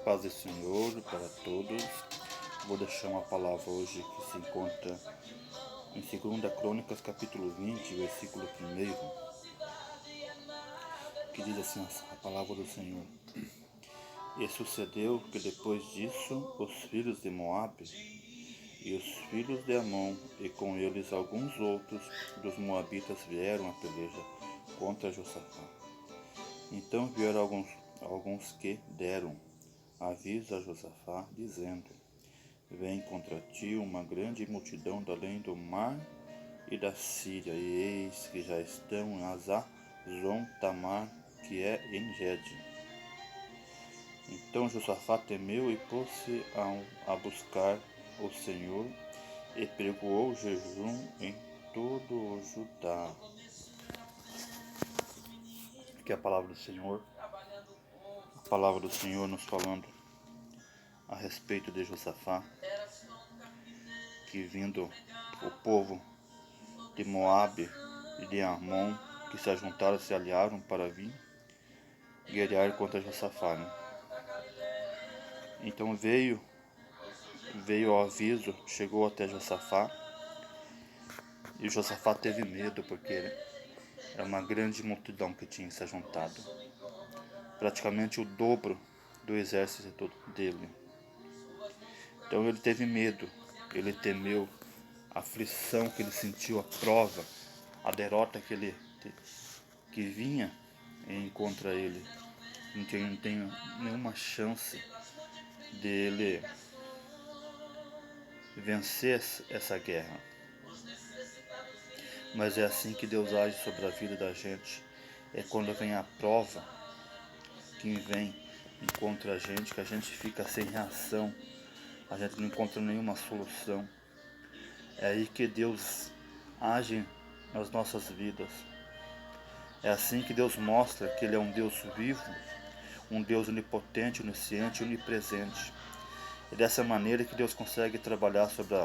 Paz do Senhor para todos. Vou deixar uma palavra hoje que se encontra em 2 Crônicas, capítulo 20, versículo 1, que diz assim a palavra do Senhor. E sucedeu que depois disso, os filhos de Moabe e os filhos de Amon, e com eles alguns outros dos Moabitas vieram a peleja contra Josafá. Então vieram alguns que deram aviso a Josafá, dizendo: Vem contra ti uma grande multidão da além do mar e da Síria, e eis que já estão em Hazazon Tamar, que é em Gede. Então Josafá temeu e pôs-se a buscar o Senhor, e pregoou jejum em todo o Judá. Aqui é a palavra do Senhor. A palavra do Senhor nos falando a respeito de Josafá, que vindo o povo de Moabe e de Amon, que se ajuntaram, se aliaram para vir guerrear contra Josafá, né? Então veio o aviso, chegou até Josafá, e Josafá teve medo, porque era uma grande multidão que tinha se ajuntado, praticamente o dobro do exército dele. Então ele teve medo, ele temeu a aflição que ele sentiu, a prova, a derrota que vinha contra ele. Não tem nenhuma chance dele vencer essa guerra. Mas é assim que Deus age sobre a vida da gente. É quando vem a prova que vem contra a gente, que a gente fica sem reação, a gente não encontra nenhuma solução. É aí que Deus age nas nossas vidas. É assim que Deus mostra que Ele é um Deus vivo, um Deus onipotente, onisciente e onipresente. E dessa maneira que Deus consegue trabalhar sobre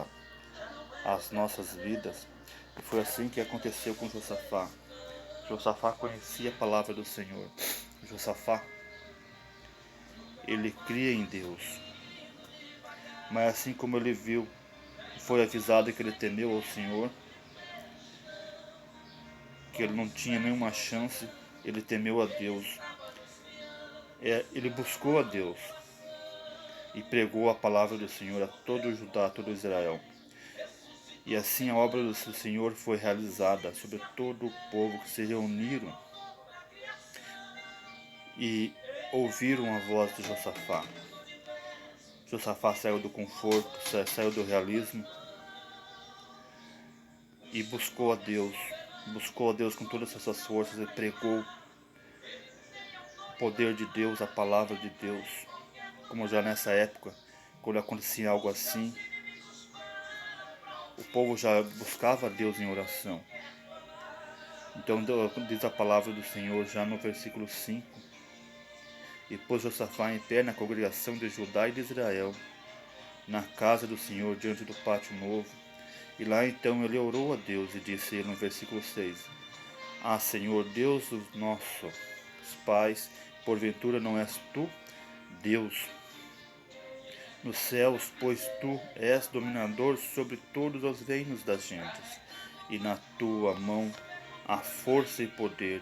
as nossas vidas. E foi assim que aconteceu com Josafá. Josafá conhecia a palavra do Senhor. Josafá, ele cria em Deus. Mas assim como ele viu, foi avisado que ele temeu ao Senhor, que ele não tinha nenhuma chance, ele temeu a Deus. Ele buscou a Deus e pregou a palavra do Senhor a todo o Judá, a todo Israel. E assim a obra do Senhor foi realizada sobre todo o povo que se reuniram e ouviram a voz de Josafá. Josafá saiu do conforto, saiu do realismo e buscou a Deus com todas as suas forças e pregou o poder de Deus, a palavra de Deus. Como já nessa época, quando acontecia algo assim, o povo já buscava a Deus em oração. Então diz a palavra do Senhor já no versículo 5: E pôs Josafá em pé na congregação de Judá e de Israel, na casa do Senhor, diante do pátio novo. E lá então ele orou a Deus e disse ele no versículo 6: Ah, Senhor, Deus dos nossos pais, porventura não és tu Deus nos céus, pois tu és dominador sobre todos os reinos das gentes, e na tua mão há força e poder,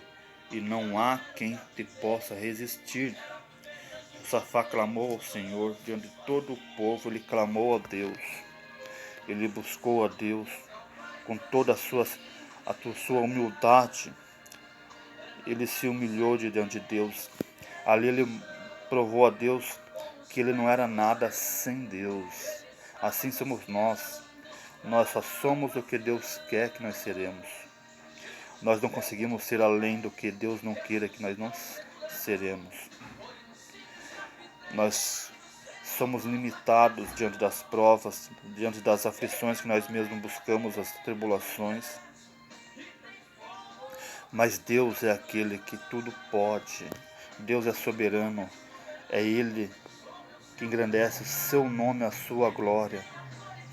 e não há quem te possa resistir. Josafá clamou ao Senhor diante de todo o povo, ele clamou a Deus, ele buscou a Deus com toda a sua humildade. Ele se humilhou diante de Deus. Ali ele provou a Deus que ele não era nada sem Deus. Assim somos nós. Nós só somos o que Deus quer que nós seremos. Nós não conseguimos ser além do que Deus não queira que nós não seremos. Nós somos limitados diante das provas, diante das aflições que nós mesmos buscamos, as tribulações. Mas Deus é aquele que tudo pode. Deus é soberano. É Ele que engrandece o seu nome, a sua glória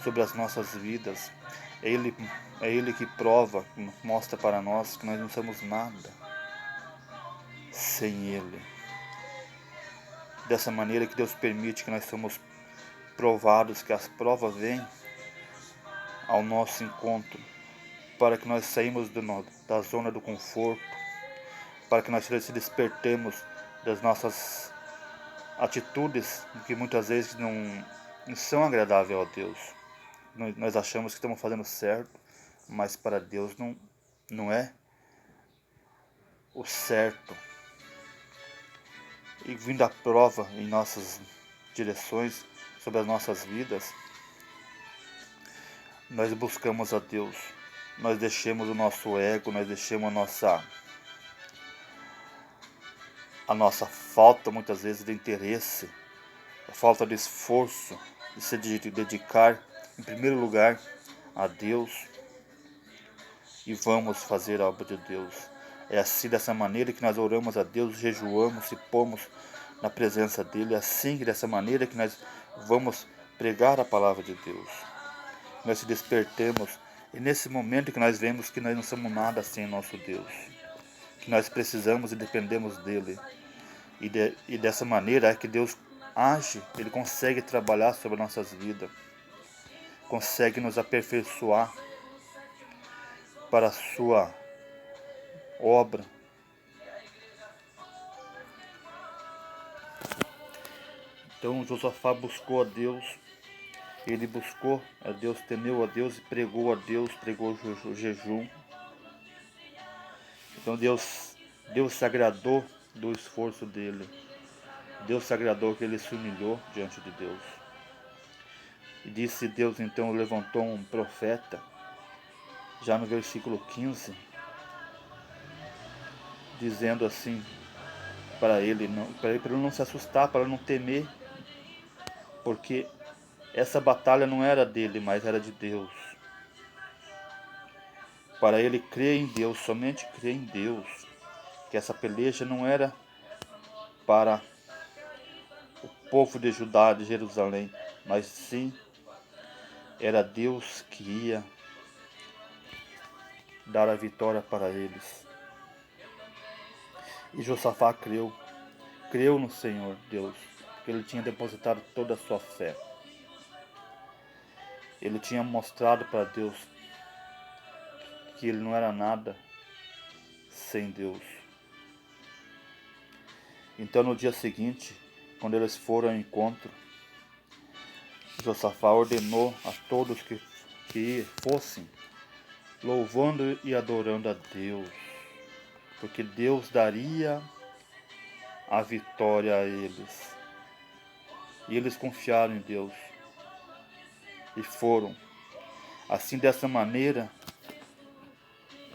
sobre as nossas vidas. É Ele que prova, que mostra para nós que nós não somos nada sem Ele. dessa maneira que Deus permite que nós somos provados, que as provas vêm ao nosso encontro, para que nós saímos da zona do conforto, para que nós se despertemos das nossas atitudes que muitas vezes não são agradáveis a Deus. Nós achamos que estamos fazendo certo, mas para Deus não é o certo. E vindo a prova em nossas direções, sobre as nossas vidas, nós buscamos a Deus. Nós deixamos o nosso ego, nós deixamos a nossa falta muitas vezes de interesse, a falta de esforço, de se dedicar em primeiro lugar a Deus, e vamos fazer a obra de Deus. É assim, dessa maneira que nós oramos a Deus, jejuamos e pomos na presença dEle. É assim, dessa maneira que nós vamos pregar a palavra de Deus. Nós se despertemos, e nesse momento que nós vemos que nós não somos nada sem nosso Deus, que nós precisamos e dependemos dEle. E dessa maneira é que Deus age, Ele consegue trabalhar sobre nossas vidas, consegue nos aperfeiçoar para a sua obra. Então Josafá buscou a Deus, ele buscou a Deus, temeu a Deus e pregou a Deus, pregou o jejum. Então Deus se agradou do esforço dele. Deus se agradou que ele se humilhou diante de Deus. E disse Deus, então levantou um profeta, já no versículo 15, dizendo assim para ele não se assustar, para não temer, porque essa batalha não era dele, mas era de Deus. Para ele crer em Deus, somente crer em Deus, que essa peleja não era para o povo de Judá, de Jerusalém, mas sim era Deus que ia dar a vitória para eles. E Josafá creu no Senhor Deus, porque ele tinha depositado toda a sua fé. Ele tinha mostrado para Deus que ele não era nada sem Deus. Então no dia seguinte, quando eles foram ao encontro, Josafá ordenou a todos que fossem louvando e adorando a Deus, porque Deus daria a vitória a eles. E eles confiaram em Deus e foram. Assim, dessa maneira,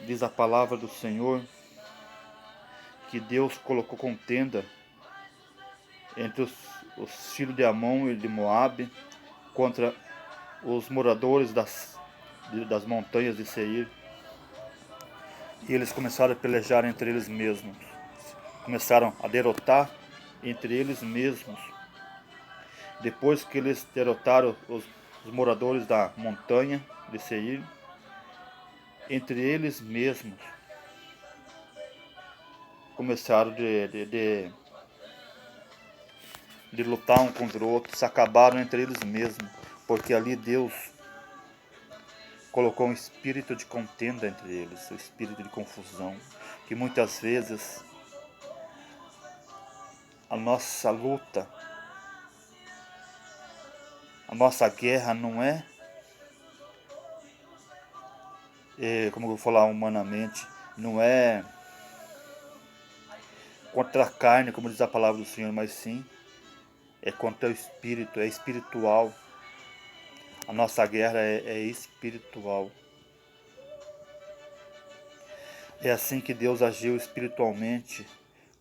diz a palavra do Senhor, que Deus colocou contenda entre os filhos de Amon e de Moabe contra os moradores das montanhas de Seir. E eles começaram a pelejar entre eles mesmos. Começaram a derrotar entre eles mesmos. Depois que eles derrotaram os moradores da montanha de Seir, entre eles mesmos começaram de lutar um contra o outro, se acabaram entre eles mesmos, porque ali Deus colocou um espírito de contenda entre eles, um espírito de confusão, que muitas vezes a nossa luta, a nossa guerra não é, como eu vou falar humanamente, não é contra a carne, como diz a palavra do Senhor, mas sim é contra o espírito, é espiritual. A nossa guerra é espiritual. É assim que Deus agiu espiritualmente,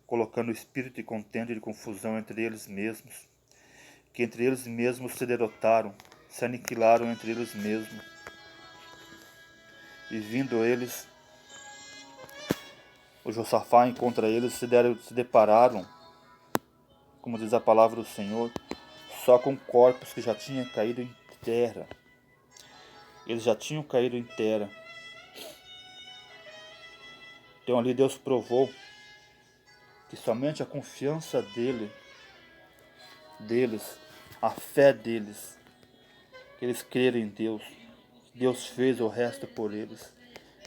colocando o espírito de contenda e de confusão entre eles mesmos, que entre eles mesmos se derrotaram, se aniquilaram entre eles mesmos. E vindo eles, o Josafá encontra eles, se depararam, como diz a palavra do Senhor, só com corpos que já tinham caído em terra. Eles já tinham caído em terra. Então ali Deus provou que somente a confiança dele deles, a fé deles, que eles creram em Deus. Deus fez o resto por eles,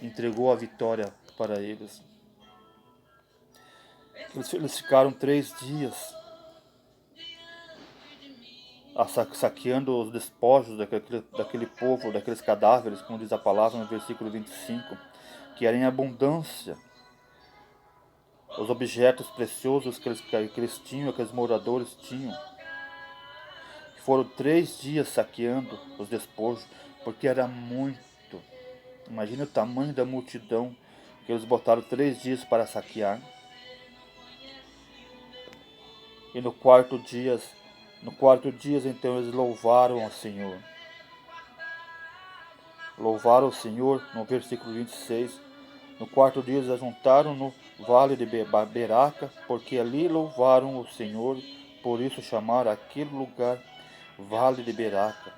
entregou a vitória para eles. Eles ficaram 3 dias saqueando os despojos daquele povo, daqueles cadáveres, como diz a palavra no versículo 25, que era em abundância os objetos preciosos que eles tinham, que os moradores tinham. Foram 3 dias saqueando os despojos, porque era muito. Imagina o tamanho da multidão que eles botaram 3 dias para saquear. E no quarto dia, então eles louvaram ao Senhor. Louvaram o Senhor, no versículo 26. No quarto dia eles ajuntaram no vale de Beraca, porque ali louvaram o Senhor, por isso chamaram aquele lugar Vale de Beraca,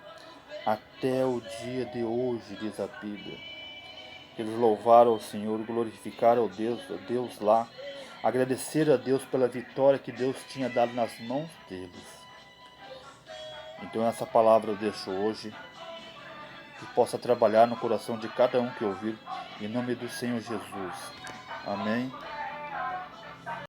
até o dia de hoje, diz a Bíblia. Eles louvaram o Senhor, glorificaram a Deus lá, agradeceram a Deus pela vitória que Deus tinha dado nas mãos deles. Então essa palavra eu deixo hoje, que possa trabalhar no coração de cada um que ouvir, em nome do Senhor Jesus. Amém.